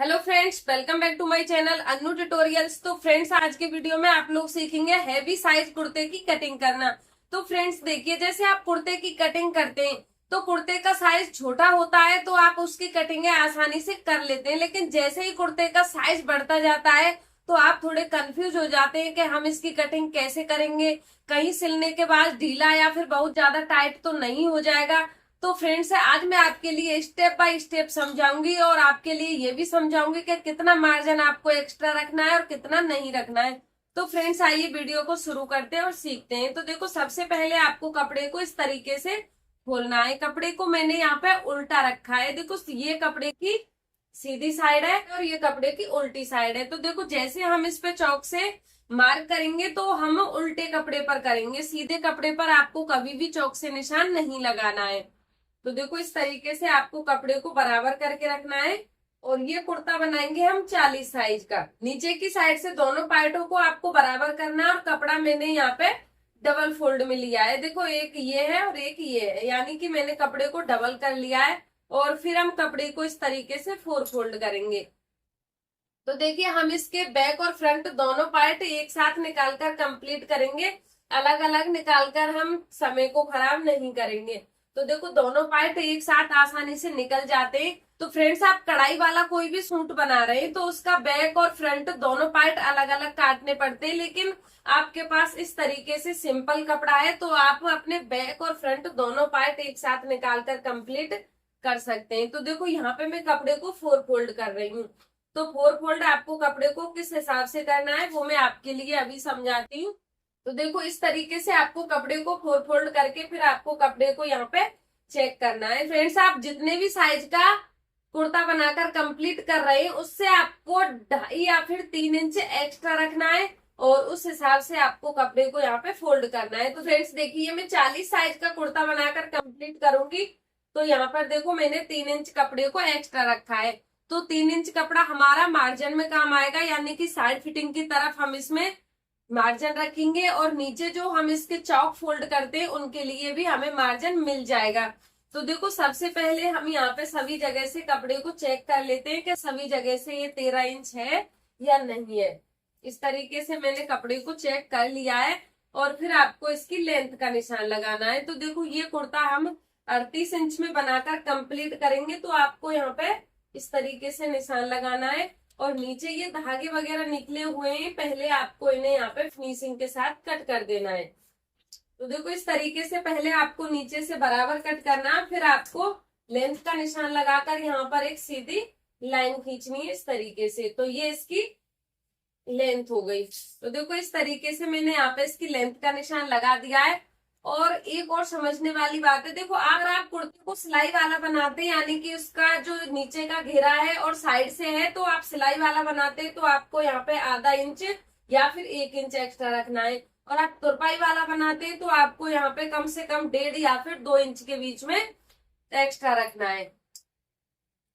Hello friends, welcome back to my channel Annu tutorials. तो friends, आज के वीडियो में आप लोग सीखेंगे हैवी साइज कुर्ते की कटिंग करना। तो फ्रेंड्स देखिए, जैसे आप कुर्ते की कटिंग करते हैं तो कुर्ते का साइज छोटा होता है तो आप उसकी कटिंग आसानी से कर लेते हैं, लेकिन जैसे ही कुर्ते का साइज बढ़ता जाता है तो आप थोड़े कंफ्यूज हो जाते हैं कि हम इसकी कटिंग कैसे करेंगे, कहीं सिलने के बाद ढीला या फिर बहुत ज्यादा टाइट तो नहीं हो जाएगा। तो फ्रेंड्स, आज मैं आपके लिए स्टेप बाय स्टेप समझाऊंगी और आपके लिए ये भी समझाऊंगी कि कितना मार्जिन आपको एक्स्ट्रा रखना है और कितना नहीं रखना है। तो फ्रेंड्स, आइए वीडियो को शुरू करते हैं और सीखते हैं। तो देखो, सबसे पहले आपको कपड़े को इस तरीके से खोलना है। कपड़े को मैंने यहाँ पे उल्टा रखा है। देखो, ये कपड़े की सीधी साइड है और ये कपड़े की उल्टी साइड है। तो देखो, जैसे हम इस पे चौक से मार्क करेंगे तो हम उल्टे कपड़े पर करेंगे, सीधे कपड़े पर आपको कभी भी चौक से निशान नहीं लगाना है। तो देखो, इस तरीके से आपको कपड़े को बराबर करके रखना है और ये कुर्ता बनाएंगे हम 40 साइज का। नीचे की साइड से दोनों पार्टों को आपको बराबर करना है और कपड़ा मैंने यहाँ पे डबल फोल्ड में लिया है। देखो, एक ये है और एक ये है, यानी कि मैंने कपड़े को डबल कर लिया है और फिर हम कपड़े को इस तरीके से 4 फोल्ड करेंगे। तो देखिए, हम इसके बैक और फ्रंट दोनों पार्ट एक साथ निकालकर कंप्लीट करेंगे। अलग अलग निकालकर हम समय को खराब नहीं करेंगे। तो देखो, दोनों पार्ट एक साथ आसानी से निकल जाते हैं। तो फ्रेंड्स, आप कढ़ाई वाला कोई भी सूट बना रहे हैं तो उसका बैक और फ्रंट दोनों पार्ट अलग अलग काटने पड़ते हैं, लेकिन आपके पास इस तरीके से सिंपल कपड़ा है तो आप अपने बैक और फ्रंट दोनों पार्ट एक साथ निकालकर कंप्लीट कर सकते हैं। तो देखो, यहाँ पे मैं कपड़े को 4 फोल्ड कर रही हूँ। तो 4 फोल्ड आपको कपड़े को किस हिसाब से करना है वो मैं आपके लिए अभी समझाती हूँ। तो देखो, इस तरीके से आपको कपड़े को 4 फोल्ड करके फिर आपको कपड़े को यहाँ पे चेक करना है। फ्रेंड्स, आप जितने भी साइज का कुर्ता बनाकर कंप्लीट कर रहे हैं उससे आपको 2.5 या फिर 3 इंच एक्स्ट्रा रखना है और उस हिसाब से आपको कपड़े को यहाँ पे फोल्ड करना है। तो फ्रेंड्स देखिए, मैं 40 साइज का कुर्ता बनाकर कंप्लीट करूंगी तो यहाँ पर देखो, मैंने 3 इंच कपड़े को एक्स्ट्रा रखा है। तो 3 इंच कपड़ा हमारा मार्जिन में काम आएगा, यानी कि साइड फिटिंग की तरफ हम इसमें मार्जिन रखेंगे और नीचे जो हम इसके चौक फोल्ड करते हैं उनके लिए भी हमें मार्जिन मिल जाएगा। तो देखो, सबसे पहले हम यहाँ पे सभी जगह से कपड़े को चेक कर लेते हैं कि सभी जगह से ये 13 इंच है या नहीं है। इस तरीके से मैंने कपड़े को चेक कर लिया है और फिर आपको इसकी लेंथ का निशान लगाना है। तो देखो, ये कुर्ता हम 38 इंच में बनाकर कंप्लीट करेंगे तो आपको यहाँ पे इस तरीके से निशान लगाना है और नीचे ये धागे वगैरह निकले हुए हैं, पहले आपको इन्हें यहाँ पे फिनिशिंग के साथ कट कर देना है। तो देखो, इस तरीके से पहले आपको नीचे से बराबर कट करना है, फिर आपको लेंथ का निशान लगाकर यहाँ पर एक सीधी लाइन खींचनी है इस तरीके से। तो ये इसकी लेंथ हो गई। तो देखो, इस तरीके से मैंने यहाँ पे इसकी लेंथ का निशान लगा दिया है। और एक और समझने वाली बात है, देखो, अगर आप कुर्ते को सिलाई वाला बनाते हैं, यानी कि उसका जो नीचे का घेरा है और साइड से है, तो आप सिलाई वाला बनाते हैं तो आपको यहाँ पे आधा इंच या फिर 1 इंच एक्स्ट्रा रखना है। और आप तुरपाई वाला बनाते हैं तो आपको यहाँ पे कम से कम 1.5 या फिर 2 इंच के बीच में एक्स्ट्रा रखना है।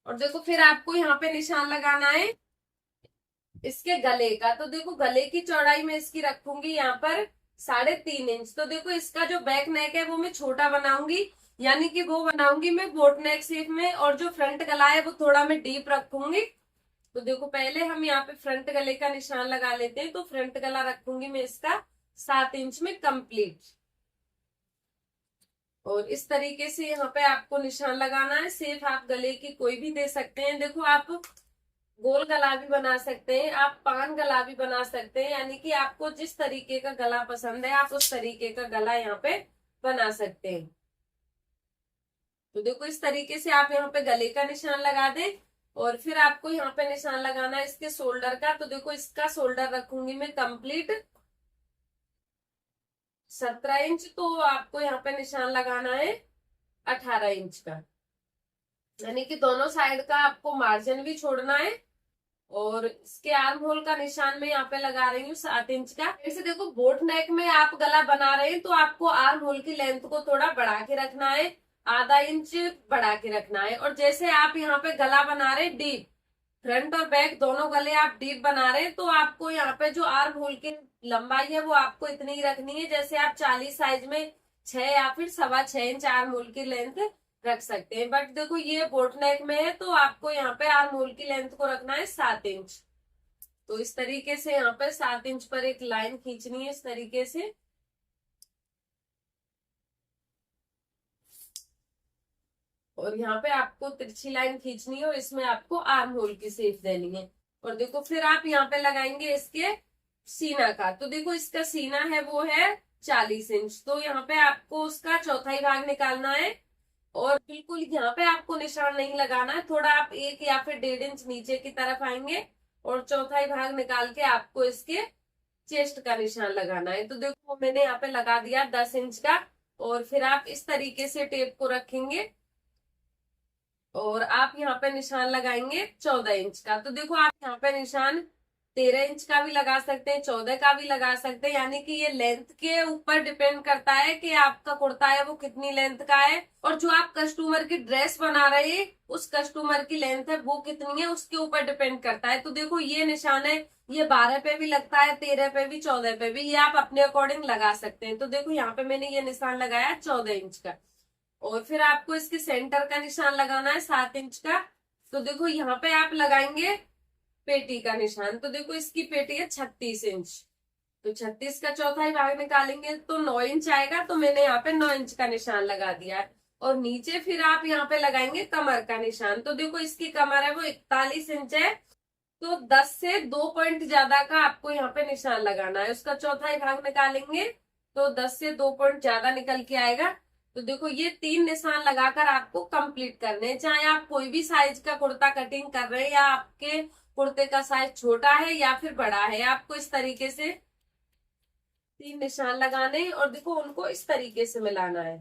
और देखो, फिर आपको यहाँ पे निशान लगाना है इसके गले का। तो देखो, गले की चौड़ाई में इसकी रखूंगी यहाँ पर 3.5 इंच। तो देखो, इसका जो बैक नेक है वो मैं छोटा बनाऊंगी, यानी कि वो बनाऊंगी मैं बोट नेक शेप में, और जो फ्रंट गला है वो थोड़ा मैं डीप रखूंगी। तो देखो, पहले हम यहाँ पे फ्रंट गले का निशान लगा लेते हैं। तो फ्रंट गला रखूंगी मैं इसका 7 इंच में कंप्लीट। और इस तरीके से यहाँ पे आपको निशान लगाना है। शेप आप गले की कोई भी दे सकते हैं। देखो, आप गोल गला भी बना सकते हैं, आप पान गला भी बना सकते हैं, यानी कि आपको जिस तरीके का गला पसंद है आप उस तरीके का गला यहाँ पे बना सकते हैं। तो देखो, इस तरीके से आप यहाँ पे गले का निशान लगा दें और फिर आपको यहाँ पे निशान लगाना है इसके शोल्डर का। तो देखो, इसका शोल्डर रखूंगी मैं कंप्लीट 17 इंच। तो आपको यहाँ पे निशान लगाना है 18 इंच का, यानी कि दोनों साइड का आपको मार्जिन भी छोड़ना है। और इसके आर्म होल का निशान मैं यहाँ पे लगा रही हूँ 7 इंच का। ऐसे देखो, बोट नेक में आप गला बना रहे हैं तो आपको आर्म होल की लेंथ को थोड़ा बढ़ा के रखना है, आधा इंच बढ़ा के रखना है। और जैसे आप यहाँ पे गला बना रहे डीप, फ्रंट और बैक दोनों गले आप डीप बना रहे हैं, तो आपको यहाँ पे जो आर्म होल की लंबाई है वो आपको इतनी ही रखनी है। जैसे आप 40 साइज में 6 या फिर 6.25 इंच आर्म होल की लेंथ रख सकते हैं। बट देखो ये बोट नेक में है तो आपको यहाँ पे आर्म होल की लेंथ को रखना है 7 इंच। तो इस तरीके से यहाँ पे 7 इंच पर एक लाइन खींचनी है इस तरीके से। और यहाँ पे आपको तिरछी लाइन खींचनी है और इसमें आपको आर्म होल की शेप देनी है। और देखो फिर आप यहाँ पे लगाएंगे इसके सीना का। तो देखो इसका सीना है वो है 40 इंच। तो यहाँ पे आपको उसका चौथाई भाग निकालना है और बिल्कुल यहाँ पे आपको निशान नहीं लगाना है, थोड़ा आप 1 या फिर 1.5 इंच नीचे की तरफ आएंगे और चौथाई भाग निकाल के आपको इसके चेस्ट का निशान लगाना है। तो देखो मैंने यहाँ पे लगा दिया 10 इंच का। और फिर आप इस तरीके से टेप को रखेंगे और आप यहाँ पे निशान लगाएंगे 14 इंच का। तो देखो आप यहाँ पे निशान 13 इंच का भी लगा सकते हैं, 14 का भी लगा सकते हैं, यानी कि ये लेंथ के ऊपर डिपेंड करता है कि आपका कुर्ता है वो कितनी लेंथ का है और जो आप कस्टमर की ड्रेस बना रहे हैं उस कस्टमर की लेंथ है वो कितनी है उसके ऊपर डिपेंड करता है। तो देखो ये निशान है, ये 12 पे भी लगता है, 13 पे भी, 14 पे भी, ये आप अपने अकॉर्डिंग लगा सकते हैं। तो देखो यहाँ पे मैंने ये निशान लगाया 14 इंच का। और फिर आपको इसके सेंटर का निशान लगाना है 7 इंच का। तो देखो यहाँ पे आप लगाएंगे पेटी का निशान। तो देखो इसकी पेटी है 36 इंच। तो 36 का चौथाई भाग निकालेंगे तो 9 इंच आएगा। तो मैंने यहाँ पे 9 इंच का निशान लगा दिया है। और नीचे फिर आप यहाँ पे लगाएंगे कमर का निशान। तो देखो इसकी कमर है वो 41 इंच है। तो 10 से 2 पॉइंट ज्यादा का आपको यहाँ पे निशान लगाना है। उसका चौथाई भाग निकालेंगे तो 10 से 2 पॉइंट ज्यादा निकल के आएगा। तो देखो ये 3 निशान लगाकर आपको कंप्लीट करने हैं। चाहे आप कोई भी साइज का कुर्ता कटिंग कर रहे हैं या आपके कुर्ते का साइज छोटा है या फिर बड़ा है, आपको इस तरीके से 3 निशान लगाने हैं और देखो उनको इस तरीके से मिलाना है।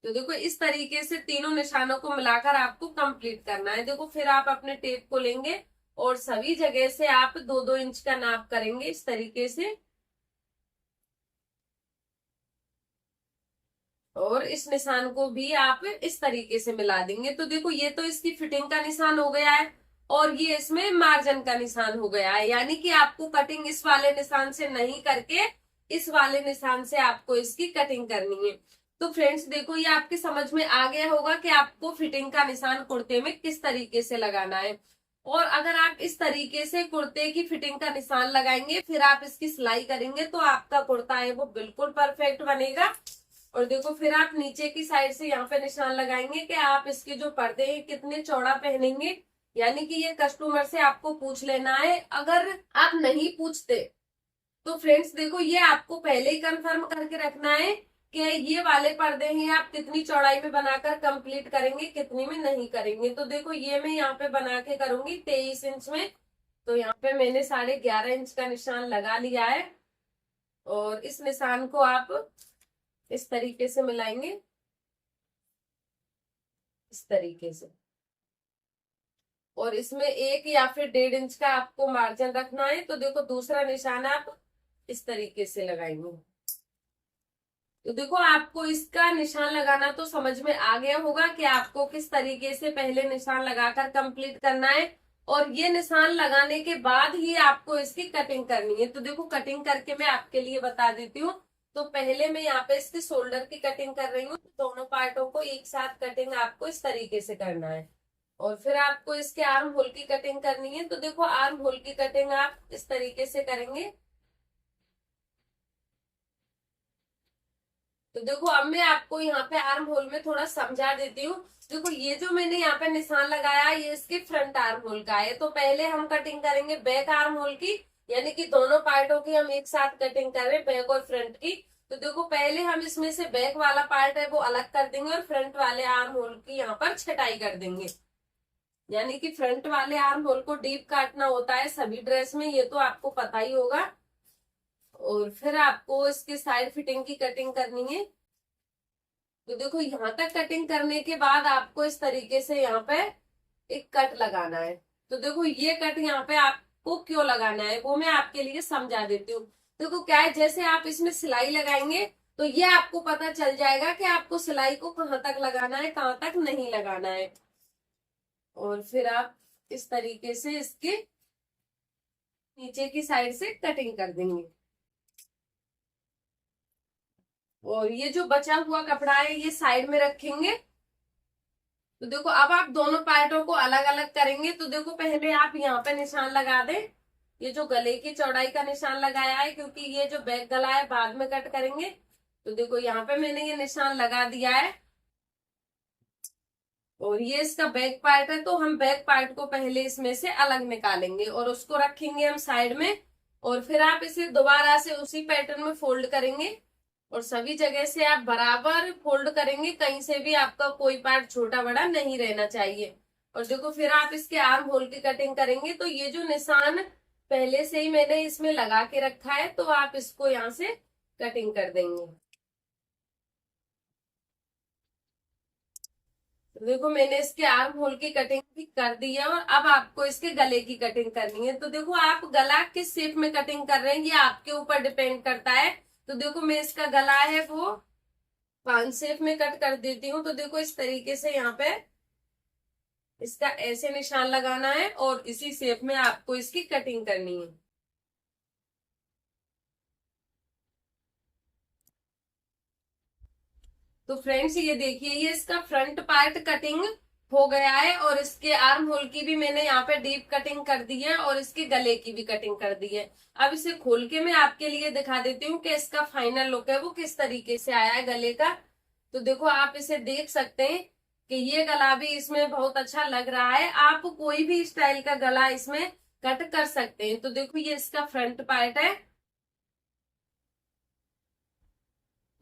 तो देखो इस तरीके से तीनों निशानों को मिलाकर आपको कंप्लीट करना है। देखो फिर आप अपने टेप को लेंगे और सभी जगह से आप 2-2 इंच का नाप करेंगे इस तरीके से और इस निशान को भी आप इस तरीके से मिला देंगे। तो देखो ये तो इसकी फिटिंग का निशान हो गया है और ये इसमें मार्जिन का निशान हो गया है, यानी कि आपको कटिंग इस वाले निशान से नहीं करके इस वाले निशान से आपको इसकी कटिंग करनी है। तो फ्रेंड्स देखो ये आपकी समझ में आ गया होगा कि आपको फिटिंग का निशान कुर्ते में किस तरीके से लगाना है। और अगर आप इस तरीके से कुर्ते की फिटिंग का निशान लगाएंगे फिर आप इसकी सिलाई करेंगे तो आपका कुर्ता है वो बिल्कुल परफेक्ट बनेगा। और देखो फिर आप नीचे की साइड से यहाँ पे निशान लगाएंगे कि आप इसके जो पर्दे हैं कितने चौड़ा पहनेंगे, यानी कि ये कस्टमर से आपको पूछ लेना है। अगर आप नहीं पूछते तो फ्रेंड्स देखो ये आपको पहले ही कंफर्म करके रखना है कि ये वाले पर्दे हैं आप कितनी चौड़ाई में बनाकर कंप्लीट करेंगे, कितनी में नहीं करेंगे। तो देखो ये मैं यहाँ पे बना के करूंगी 23 इंच में। तो यहाँ पे मैंने 11.5 इंच का निशान लगा लिया है और इस निशान को आप इस तरीके से मिलाएंगे, इस तरीके से। और इसमें 1 या फिर 1.5 इंच का आपको मार्जिन रखना है। तो देखो दूसरा निशान आप इस तरीके से लगाएंगे। तो देखो आपको इसका निशान लगाना तो समझ में आ गया होगा कि आपको किस तरीके से पहले निशान लगाकर कंप्लीट करना है और ये निशान लगाने के बाद ही आपको इसकी कटिंग करनी है। तो देखो कटिंग करके मैं आपके लिए बता देती हूँ। तो पहले मैं यहाँ पे इसके शोल्डर की कटिंग कर रही हूँ। दोनों पार्टों को एक साथ कटिंग आपको इस तरीके से करना है और फिर आपको इसके आर्म होल की कटिंग करनी है। तो देखो आर्म होल की कटिंग आप इस तरीके से करेंगे। तो देखो अब मैं आपको यहाँ पे आर्म होल में थोड़ा समझा देती हूँ। देखो ये जो मैंने यहाँ पे निशान लगाया ये इसके फ्रंट आर्म होल का है। तो पहले हम कटिंग करेंगे बैक आर्म होल की, यानी कि दोनों पार्टों की हम एक साथ कटिंग कर रहे हैं, बैक और फ्रंट की। तो देखो पहले हम इसमें से बैक वाला पार्ट है वो अलग कर देंगे और फ्रंट वाले आर्म होल की यहाँ पर छटाई कर देंगे। यानी कि फ्रंट वाले आर्म होल को डीप काटना होता है सभी ड्रेस में, ये तो आपको पता ही होगा। और फिर आपको इसके साइड फिटिंग की कटिंग करनी है। तो देखो यहाँ तक कटिंग करने के बाद आपको इस तरीके से यहाँ पे एक कट लगाना है। तो देखो ये कट यहाँ पे आपको क्यों लगाना है वो मैं आपके लिए समझा देती हूँ। देखो क्या है, जैसे आप इसमें सिलाई लगाएंगे तो ये आपको पता चल जाएगा कि आपको सिलाई को कहाँ तक लगाना है कहाँ तक नहीं लगाना है। और फिर आप इस तरीके से इसके नीचे की साइड से कटिंग कर देंगे। और ये जो बचा हुआ कपड़ा है ये साइड में रखेंगे। तो देखो अब आप दोनों पार्टों को अलग अलग करेंगे। तो देखो पहले आप यहाँ पे निशान लगा दें। ये जो गले की चौड़ाई का निशान लगाया है, क्योंकि ये जो बैक गला है बाद में कट करेंगे। तो देखो यहाँ पे मैंने ये निशान लगा दिया है। और ये इसका बैक पार्ट है, तो हम बैक पार्ट को पहले इसमें से अलग निकालेंगे और उसको रखेंगे हम साइड में। और फिर आप इसे दोबारा से उसी पैटर्न में फोल्ड करेंगे और सभी जगह से आप बराबर फोल्ड करेंगे, कहीं से भी आपका कोई पार्ट छोटा बड़ा नहीं रहना चाहिए। और देखो फिर आप इसके आर्म होल की कटिंग करेंगे। तो ये जो निशान पहले से ही मैंने इसमें लगा के रखा है, तो आप इसको यहाँ से कटिंग कर देंगे। तो देखो मैंने इसके आर्म होल की कटिंग भी कर दी है और अब आपको इसके गले की कटिंग करनी है। तो देखो आप गला किस शेप में कटिंग कर रहे हैं ये आपके ऊपर डिपेंड करता है। तो देखो मैं इसका गला है वो 5 शेप में कट कर देती हूँ। तो देखो इस तरीके से यहाँ पे इसका ऐसे निशान लगाना है और इसी शेप में आपको इसकी कटिंग करनी है। तो फ्रेंड्स ये देखिए ये इसका फ्रंट पार्ट कटिंग हो गया है और इसके आर्म होल की भी मैंने यहाँ पे डीप कटिंग कर दी है और इसके गले की भी कटिंग कर दी है। अब इसे खोल के मैं आपके लिए दिखा देती हूँ कि इसका फाइनल लुक है वो किस तरीके से आया है गले का। तो देखो आप इसे देख सकते हैं कि ये गला भी इसमें बहुत अच्छा लग रहा है। आप कोई भी स्टाइल का गला इसमें कट कर सकते हैं। तो देखो ये इसका फ्रंट पार्ट है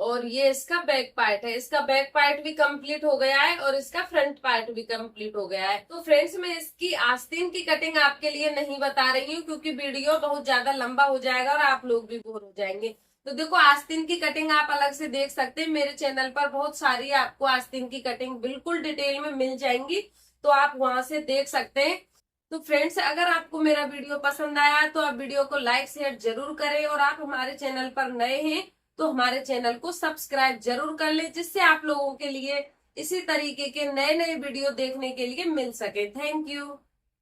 और ये इसका बैक पार्ट है। इसका बैक पार्ट भी कंप्लीट हो गया है और इसका फ्रंट पार्ट भी कंप्लीट हो गया है। तो फ्रेंड्स मैं इसकी आस्तीन की कटिंग आपके लिए नहीं बता रही हूँ, क्योंकि वीडियो बहुत ज्यादा लंबा हो जाएगा और आप लोग भी बोर हो जाएंगे। तो देखो आस्तीन की कटिंग आप अलग से देख सकते हैं। मेरे चैनल पर बहुत सारी आपको आस्तीन की कटिंग बिल्कुल डिटेल में मिल जाएंगी, तो आप वहां से देख सकते हैं। तो फ्रेंड्स अगर आपको मेरा वीडियो पसंद आया तो आप वीडियो को लाइक शेयर जरूर करें और आप हमारे चैनल पर नए हैं तो हमारे चैनल को सब्सक्राइब जरूर कर लें, जिससे आप लोगों के लिए इसी तरीके के नए नए वीडियो देखने के लिए मिल सके। Thank you.